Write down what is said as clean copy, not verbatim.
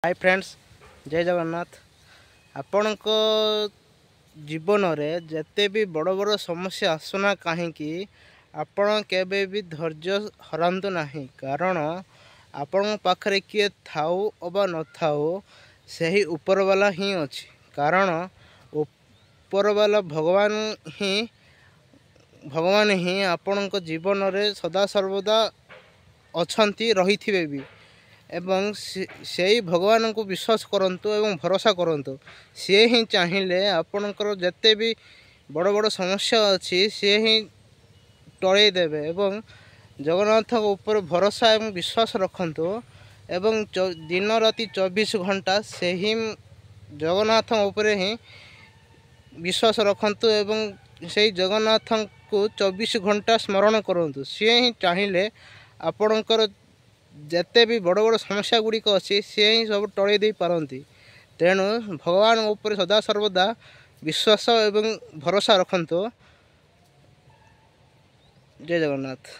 Hi friends, जय जगन्नाथ। आपण जीवन में जिते भी बड़ बड़ समस्या आसुना कहीं आपण केबे भी धैर्य हरातु नहीं, कारण आपण पाखरे किए थाऊ अबा न थाऊ से ऊपर वाला ही अच्छी। कारण ऊपर वाला भगवान ही आपण जीवन में सदा सर्वदा अच्छी रही भी एवं से भगवान को विश्वास करंतु एवं भरोसा करंतु। सी ही चाहिए आपणकर जिते भी बड़ बड़ समस्या अच्छी सी ही टले देवे एवं जगन्नाथ ऊपर भरोसा एवं विश्वास रखंतु एवं दिन राति 24 घंटा से ही जगन्नाथ ऊपर ही विश्वास रखंतु एवं से जगन्नाथ को 24 घंटा स्मरण करंतु। सी ही चाहिए आपणकर जिते भी बड़ बड़ समस्या गुड़िक अच्छी सी ही सब टले दे पारती। तेणु भगवान ऊपर सदा सर्वदा विश्वास एवं भरोसा रखंतु। जय जगन्नाथ।